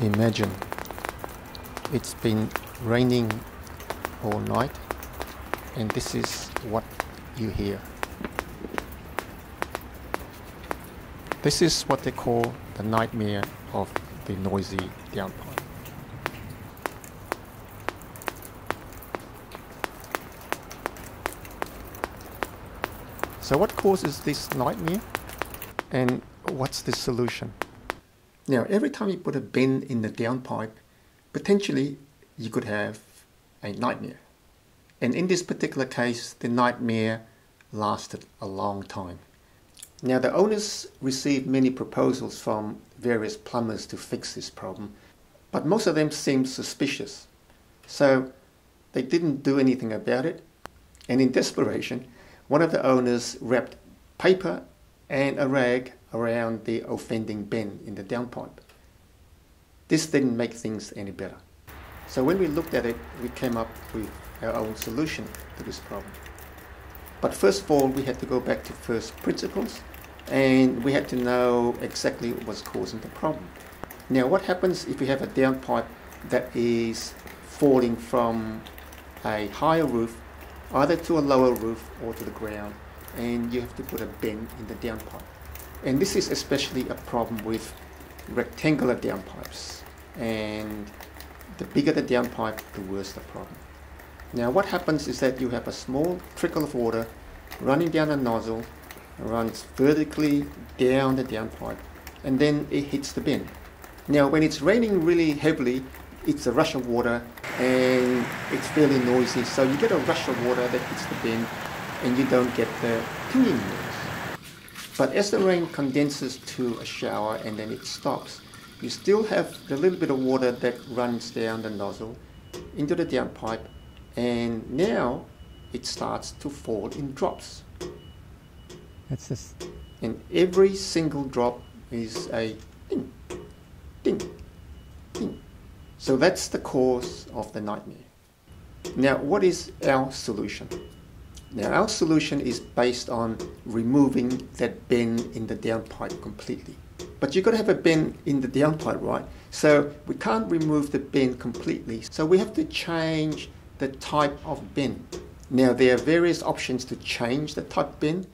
Imagine it's been raining all night and this is what you hear. This is what they call the nightmare of the noisy downpipe. So what causes this nightmare and what's the solution? Now, every time you put a bend in the downpipe, potentially you could have a nightmare. And in this particular case, the nightmare lasted a long time. Now, the owners received many proposals from various plumbers to fix this problem, but most of them seemed suspicious. So they didn't do anything about it. And in desperation, one of the owners wrapped paper and a rag around the offending bend in the downpipe. This didn't make things any better. So when we looked at it, we came up with our own solution to this problem. But first of all, we had to go back to first principles and we had to know exactly what was causing the problem. Now, what happens if you have a downpipe that is falling from a higher roof, either to a lower roof or to the ground, and you have to put a bend in the downpipe? And this is especially a problem with rectangular downpipes. And the bigger the downpipe, the worse the problem. Now, what happens is that you have a small trickle of water running down a nozzle, runs vertically down the downpipe, and then it hits the bend. Now, when it's raining really heavily, it's a rush of water and it's fairly noisy. So you get a rush of water that hits the bend and you don't get the pinging noise. But as the rain condenses to a shower and then it stops, you still have the little bit of water that runs down the nozzle into the downpipe, and now it starts to fall in drops. That's this. And every single drop is a ding, ding, ding. So that's the cause of the nightmare. Now, what is our solution? Now, our solution is based on removing that bend in the downpipe completely. But you've got to have a bend in the downpipe, right? So we can't remove the bend completely. So we have to change the type of bend. Now, there are various options to change the type of bend.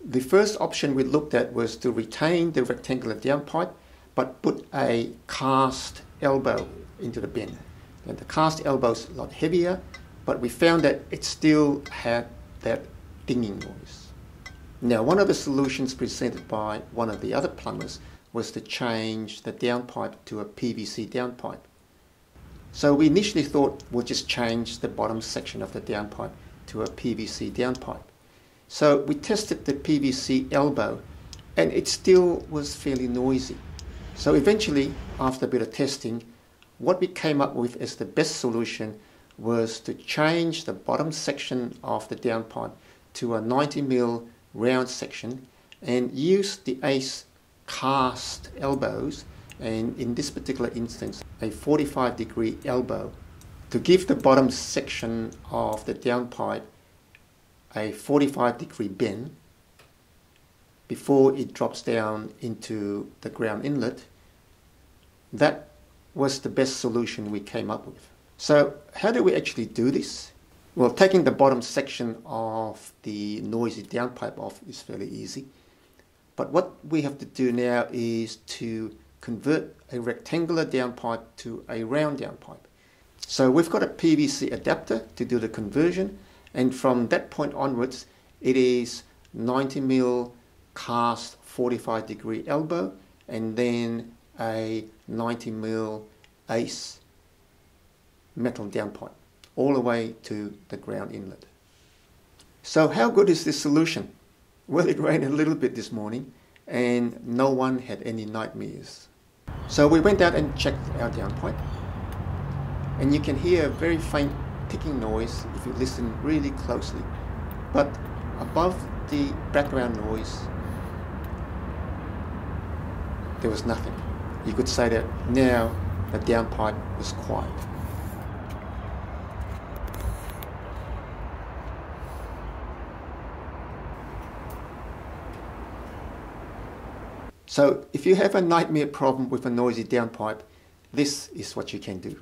The first option we looked at was to retain the rectangular downpipe, but put a cast elbow into the bend. And the cast elbow is a lot heavier, but we found that it still had that dinging noise. Now, one of the solutions presented by one of the other plumbers was to change the downpipe to a PVC downpipe. So we initially thought we'll just change the bottom section of the downpipe to a PVC downpipe. So we tested the PVC elbow and it still was fairly noisy. So eventually, after a bit of testing, what we came up with as the best solution was to change the bottom section of the downpipe to a 90mm round section and use the ACE cast elbows, and in this particular instance a 45-degree elbow, to give the bottom section of the downpipe a 45-degree bend before it drops down into the ground inlet. That was the best solution we came up with. So how do we actually do this? Well, taking the bottom section of the noisy downpipe off is fairly easy. But what we have to do now is to convert a rectangular downpipe to a round downpipe. So we've got a PVC adapter to do the conversion, and from that point onwards it is 90mm cast 45-degree elbow and then a 90mm ACE metal downpipe all the way to the ground inlet. So how good is this solution? Well, it rained a little bit this morning and no one had any nightmares. So we went out and checked our downpipe, and you can hear a very faint ticking noise if you listen really closely. But above the background noise, there was nothing. You could say that now the downpipe was quiet. So if you have a nightmare problem with a noisy downpipe, This is what you can do.